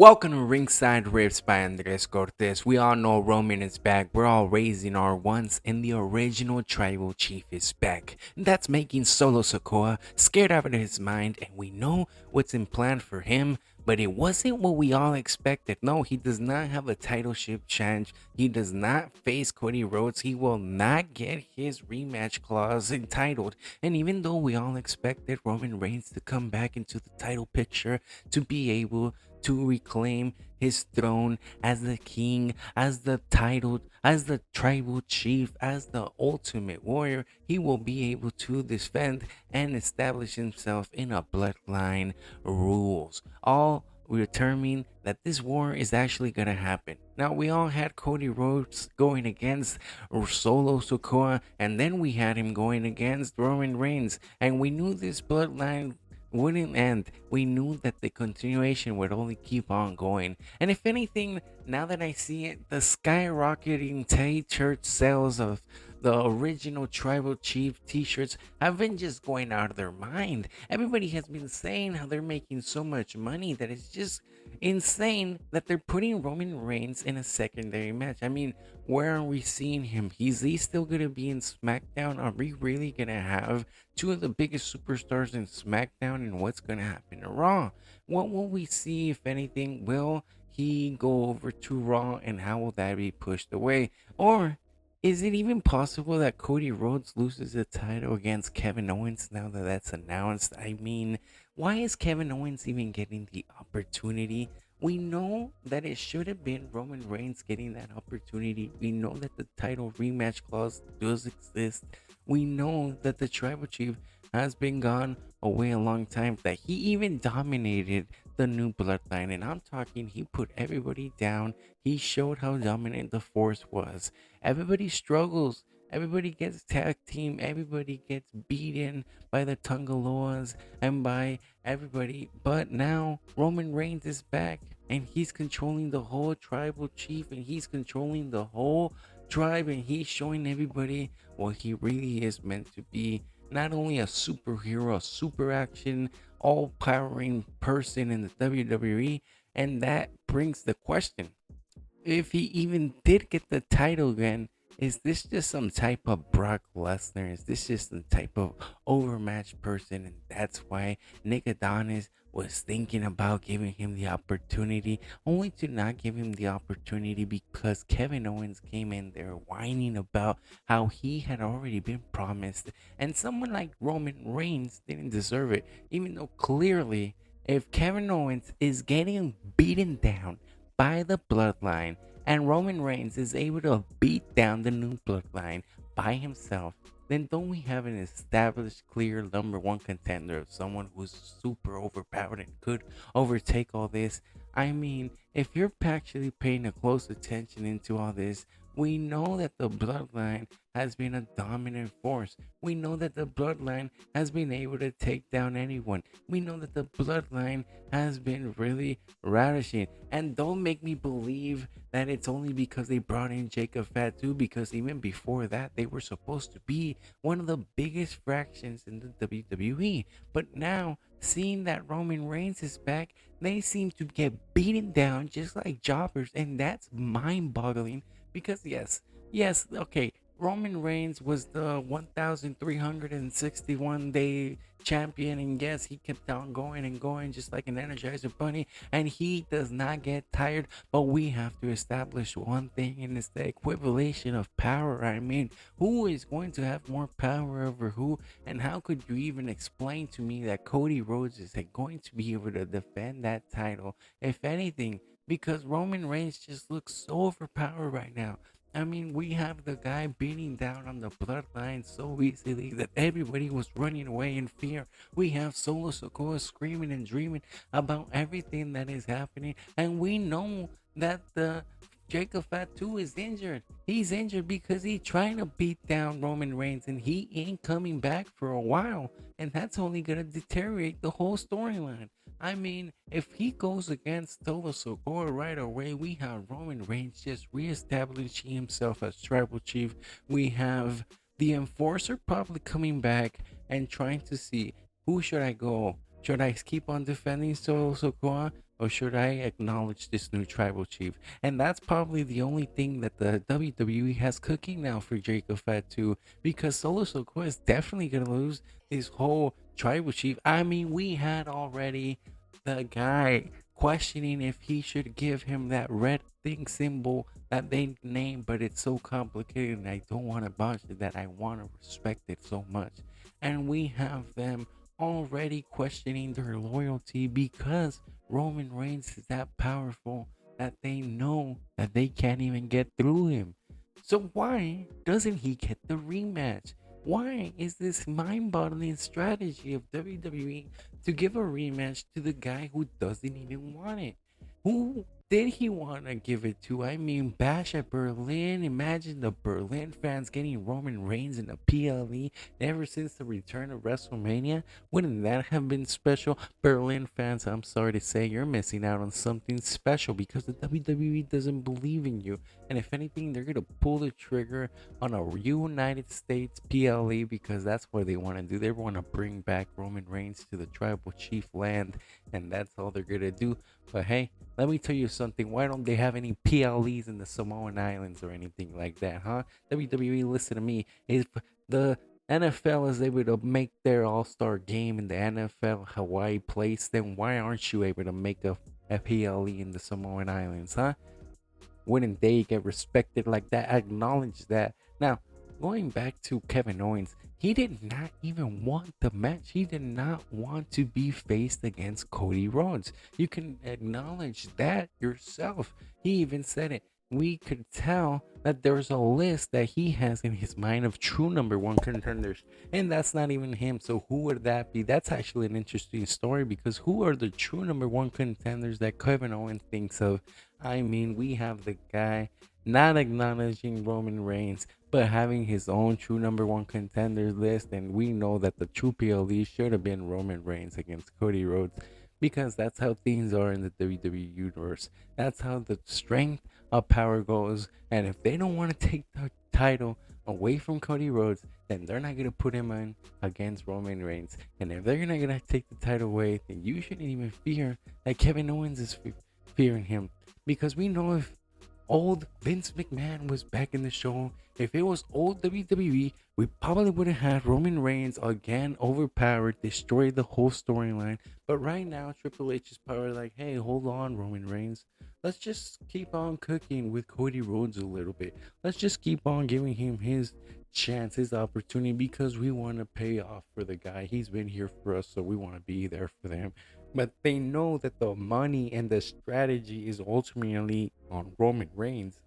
Welcome to Ringside Riffs by Andres Cortes. We all know Roman is back. We're all raising our ones, and the original tribal chief is back. That's making Solo Sikoa scared out of his mind, and we know what's in plan for him. But it wasn't what we all expected. No, he does not have a title shift change. He does not face Cody Rhodes. He will not get his rematch clause entitled. And even though we all expected Roman Reigns to come back into the title picture to be able to reclaim his throne as the king, as the titled, as the tribal chief, as the ultimate warrior, he will be able to defend and establish himself in a bloodline rules. All determining that this war is actually going to happen. Now, we all had Cody Rhodes going against Solo Sikoa, and then we had him going against Roman Reigns, and we knew this bloodline wouldn't end. We knew that the continuation would only keep on going. And if anything, now that I see it, the skyrocketing t-shirt sales of the original tribal chief t-shirts have been just going out of their mind. Everybody has been saying how they're making so much money that it's just insane that they're putting Roman Reigns in a secondary match. I mean, where are we seeing him? Is he still gonna be in SmackDown? Are we really gonna have two of the biggest superstars in SmackDown? And what's gonna happen to Raw? What will we see, if anything? Will he go over to Raw, and how will that be pushed away? Or is it even possible that Cody Rhodes loses the title against Kevin Owens now that that's announced? I mean, why is Kevin Owens even getting the opportunity? We know that it should have been Roman Reigns getting that opportunity. We know that the title rematch clause does exist. We know that the tribal chief has been gone away a long time, that he even dominated the new bloodline. And I'm talking, he put everybody down. He showed how dominant the force was. Everybody struggles. Everybody gets tag team. Everybody gets beaten by the Tungaloas and by everybody. But now Roman Reigns is back, and he's controlling the whole tribal chief, and he's controlling the whole tribe, and he's showing everybody what he really is meant to be. Not only a superhero, a super action, all powering person in the WWE. And that brings the question, if he even did get the title again, is this just some type of Brock Lesnar? Is this just some type of overmatched person? And that's why Nick Adonis was thinking about giving him the opportunity, only to not give him the opportunity because Kevin Owens came in there whining about how he had already been promised. And someone like Roman Reigns didn't deserve it, even though clearly, if Kevin Owens is getting beaten down by the bloodline, and Roman Reigns is able to beat down the new bloodline by himself, then don't we have an established, clear number one contender of someone who's super overpowered and could overtake all this? I mean, if you're actually paying a close attention into all this, we know that the bloodline has been a dominant force. We know that the bloodline has been able to take down anyone. We know that the bloodline has been really ravishing. And don't make me believe that it's only because they brought in Jacob Fatu, because even before that, they were supposed to be one of the biggest fractions in the WWE. But now, seeing that Roman Reigns is back, they seem to get beaten down just like jobbers, and that's mind-boggling. Because yes, okay, Roman Reigns was the 1,361 day champion, and yes, he kept on going and going just like an Energizer Bunny, and he does not get tired. But we have to establish one thing, and it's the equivalation of power. I mean, who is going to have more power over who? And how could you even explain to me that Cody Rhodes is going to be able to defend that title, if anything? Because Roman Reigns just looks so overpowered right now. I mean, we have the guy beating down on the bloodline so easily that everybody was running away in fear. We have Solo Sikoa screaming and dreaming about everything that is happening, and we know that the Jacob Fatu is injured. He's injured because he's trying to beat down Roman Reigns, and he ain't coming back for a while, and that's only gonna deteriorate the whole storyline. I mean, if he goes against Solo Sikoa right away, we have Roman Reigns just reestablishing himself as tribal chief. We have the enforcer probably coming back and trying to see, who should I go? Should I keep on defending Solo Sikoa, or should I acknowledge this new tribal chief? And that's probably the only thing that the WWE has cooking now for Jacob Fatu, because Solo Sikoa is definitely gonna lose this whole tribal chief. I mean, we had already the guy questioning if he should give him that red thing symbol that they named, but it's so complicated and I don't want to botch it that I want to respect it so much. And we have them already questioning their loyalty because Roman Reigns is that powerful that they know that they can't even get through him. So why doesn't he get the rematch? Why is this mind-boggling strategy of WWE to give a rematch to the guy who doesn't even want it? Who did he want to give it to? I mean, Bash at Berlin. Imagine the Berlin fans getting Roman Reigns in a PLE ever since the return of WrestleMania. Wouldn't that have been special? Berlin fans, I'm sorry to say, you're missing out on something special because the WWE doesn't believe in you. And if anything, they're going to pull the trigger on a United States PLE because that's what they want to do. They want to bring back Roman Reigns to the tribal chief land, and that's all they're going to do. But hey, let me tell you something. Why don't they have any PLEs in the Samoan Islands or anything like that, huh? WWE, listen to me. If the NFL is able to make their All-Star game in the NFL Hawaii place, then why aren't you able to make a PLE in the Samoan Islands, huh? Wouldn't they get respected like that? Acknowledge that. Now, going back to Kevin Owens, he did not even want the match. He did not want to be faced against Cody Rhodes. You can acknowledge that yourself. He even said it. We could tell that there's a list that he has in his mind of true number one contenders, and that's not even him. So who would that be? That's actually an interesting story because who are the true number one contenders that Kevin Owens thinks of? I mean, we have the guy not acknowledging Roman Reigns, but having his own true number one contenders list, and we know that the true PLE should have been Roman Reigns against Cody Rhodes, because that's how things are in the WWE universe. That's how the strength of power goes, and if they don't want to take the title away from Cody Rhodes, then they're not gonna put him in against Roman Reigns. And if they're not gonna take the title away, then you shouldn't even fear that Kevin Owens is fearing him, because we know if old Vince McMahon was back in the show, if it was old WWE, we probably would have had Roman Reigns again overpowered, destroy the whole storyline. But right now, Triple H is probably like, hey, hold on, Roman Reigns. Let's just keep on cooking with Cody Rhodes a little bit. Let's just keep on giving him his chance, his opportunity, because we want to pay off for the guy. He's been here for us, so we want to be there for them. But they know that the money and the strategy is ultimately on Roman Reigns.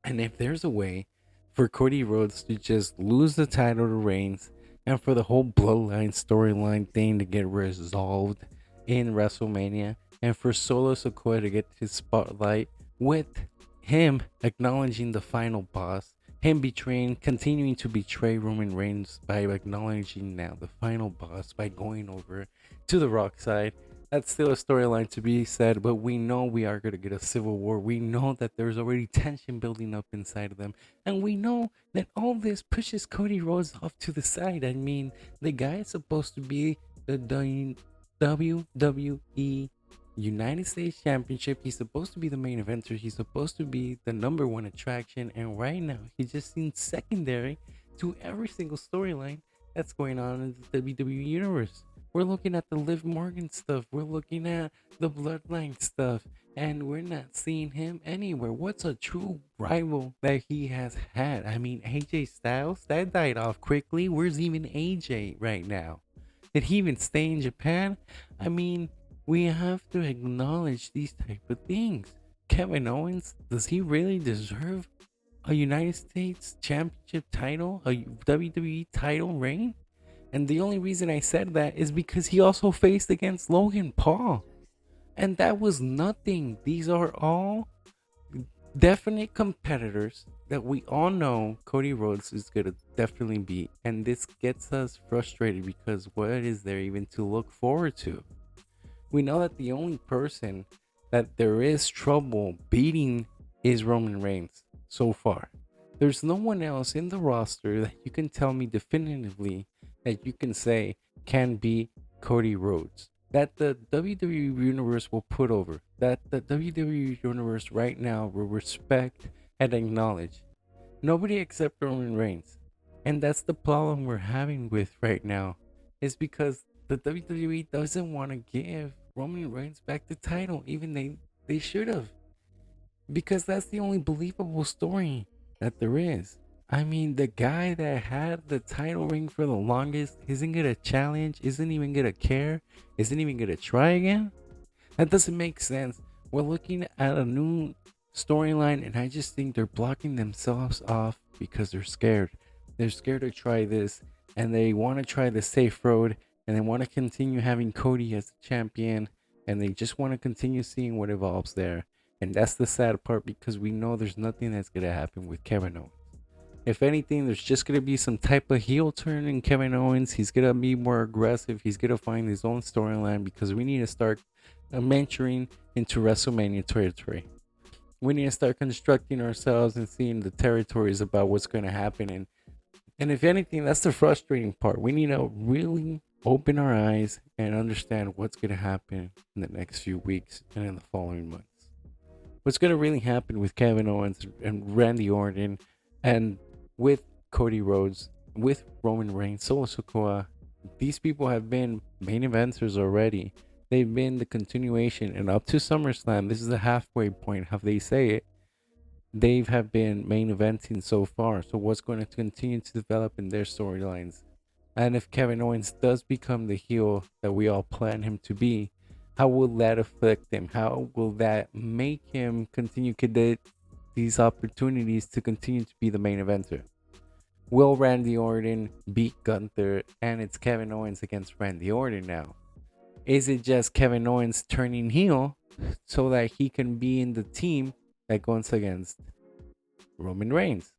And if there's a way for Cody Rhodes to just lose the title to Reigns and for the whole Bloodline storyline thing to get resolved in WrestleMania and for Solo Sikoa to get his spotlight with him acknowledging the final boss, him betraying, continuing to betray Roman Reigns by acknowledging now the final boss by going over to the Rock side. That's still a storyline to be said, but we know we are going to get a civil war. We know that there's already tension building up inside of them. And we know that all this pushes Cody Rhodes off to the side. I mean, the guy is supposed to be the WWE United States Championship. He's supposed to be the main eventer. He's supposed to be the number one attraction. And right now, he just seems secondary to every single storyline that's going on in the WWE Universe. We're looking at the Liv Morgan stuff. We're looking at the Bloodline stuff. And we're not seeing him anywhere. What's a true rival that he has had? I mean, AJ Styles, that died off quickly. Where's even AJ right now? Did he even stay in Japan? I mean, we have to acknowledge these type of things. Kevin Owens, does he really deserve a United States Championship title, a WWE title reign? And the only reason I said that is because he also faced against Logan Paul. And that was nothing. These are all definite competitors that we all know Cody Rhodes is going to definitely beat. And this gets us frustrated because what is there even to look forward to? We know that the only person that there is trouble beating is Roman Reigns so far. There's no one else in the roster that you can tell me definitively that you can say can beat Cody Rhodes. that the WWE Universe will put over, that the WWE Universe right now will respect and acknowledge. Nobody except Roman Reigns. And that's the problem we're having with right now. Is because the WWE doesn't want to give Roman Reigns back the title, even they should have. Because that's the only believable story that there is. I mean, the guy that had the title ring for the longest isn't gonna challenge, isn't even gonna care, isn't even gonna try again. That doesn't make sense. We're looking at a new storyline, and I just think they're blocking themselves off because they're scared. They're scared to try this, and they want to try the safe road, and they want to continue having Cody as the champion, and they just want to continue seeing what evolves there. And that's the sad part because we know there's nothing that's going to happen with Kevin Owens. If anything, there's just gonna be some type of heel turn in Kevin Owens. He's gonna be more aggressive. He's gonna find his own storyline because we need to start venturing into WrestleMania territory. We need to start constructing ourselves and seeing the territories about what's gonna happen. And if anything, that's the frustrating part. We need to really open our eyes and understand what's gonna happen in the next few weeks and in the following months. What's gonna really happen with Kevin Owens and Randy Orton and with Cody Rhodes, with Roman Reigns, Solo Sikoa. These people have been main eventers already. They've been the continuation, and up to SummerSlam, this is the halfway point, how they say it. They have been main eventing so far. So what's going to continue to develop in their storylines? And if Kevin Owens does become the heel that we all plan him to be, how will that affect him? How will that make him continue to get these opportunities to continue to be the main eventer? Will Randy Orton beat Gunther, and it's Kevin Owens against Randy Orton now? Is it just Kevin Owens turning heel so that he can be in the team that goes against Roman Reigns?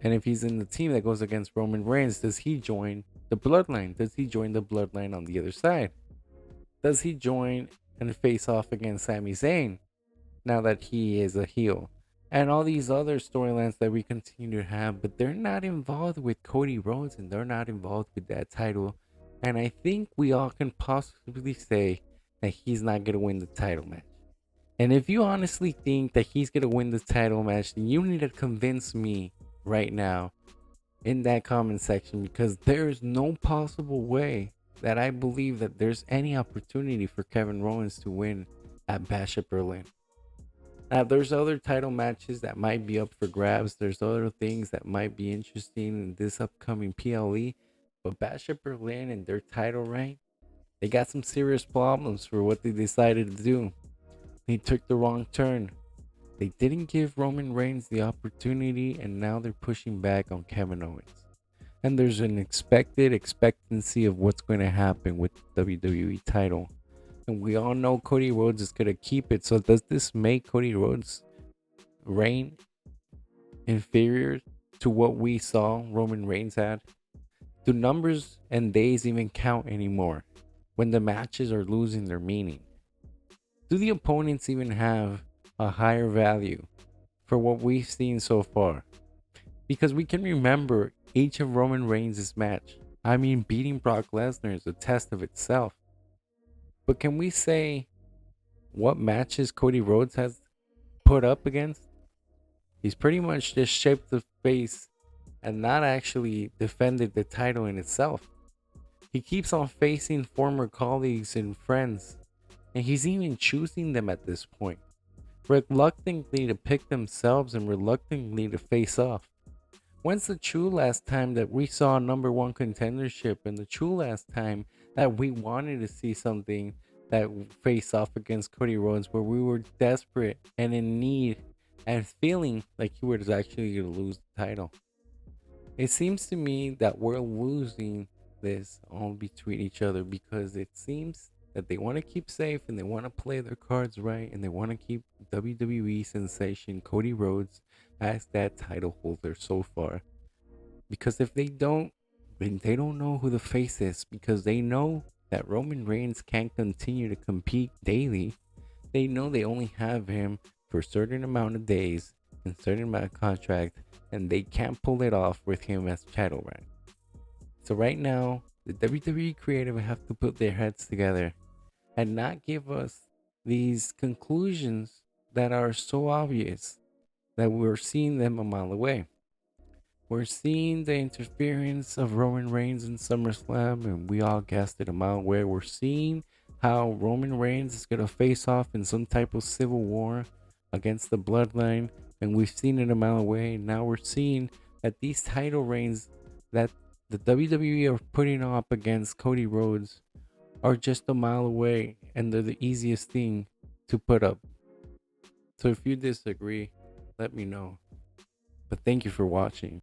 And if he's in the team that goes against Roman Reigns, does he join the Bloodline? Does he join the Bloodline on the other side? Does he join and face off against Sami Zayn now that he is a heel? And all these other storylines that we continue to have, but they're not involved with Cody Rhodes and they're not involved with that title. And I think we all can possibly say that he's not going to win the title match. And if you honestly think that he's going to win the title match, then you need to convince me right now in that comment section, because there is no possible way that I believe that there's any opportunity for Kevin Owens to win at Bash at Berlin. Now, there's other title matches that might be up for grabs. There's other things that might be interesting in this upcoming PLE. But Bash at Berlin and their title reign, they got some serious problems for what they decided to do. They took the wrong turn. They didn't give Roman Reigns the opportunity, and now they're pushing back on Kevin Owens. And there's an expectancy of what's going to happen with the WWE title. And we all know Cody Rhodes is going to keep it. So does this make Cody Rhodes' reign inferior to what we saw Roman Reigns had? Do numbers and days even count anymore when the matches are losing their meaning? Do the opponents even have a higher value for what we've seen so far? Because we can remember each of Roman Reigns' match. I mean, beating Brock Lesnar is a test of itself. But can we say what matches Cody Rhodes has put up against? He's pretty much just shaped the face and not actually defended the title in itself. He keeps on facing former colleagues and friends, and he's even choosing them at this point, reluctantly to pick themselves and reluctantly to face off. When's the true last time that we saw number one contendership, and the true last time that we wanted to see something that face off against Cody Rhodes, where we were desperate and in need and feeling like he was actually going to lose the title? It seems to me that we're losing this all between each other, because it seems that they want to keep safe and they want to play their cards right, and they want to keep WWE sensation Cody Rhodes as that title holder so far. Because if they don't, then they don't know who the face is, because they know that Roman Reigns can't continue to compete daily. They know they only have him for a certain amount of days and certain amount of contract, and they can't pull it off with him as title reign. So right now, the WWE creative have to put their heads together and not give us these conclusions that are so obvious that we're seeing them a mile away. We're seeing the interference of Roman Reigns in SummerSlam, and we all guessed it a mile away. We're seeing how Roman Reigns is going to face off in some type of civil war against the Bloodline, and we've seen it a mile away. Now we're seeing that these title reigns that the WWE are putting up against Cody Rhodes are just a mile away, and they're the easiest thing to put up. So if you disagree, let me know. But thank you for watching.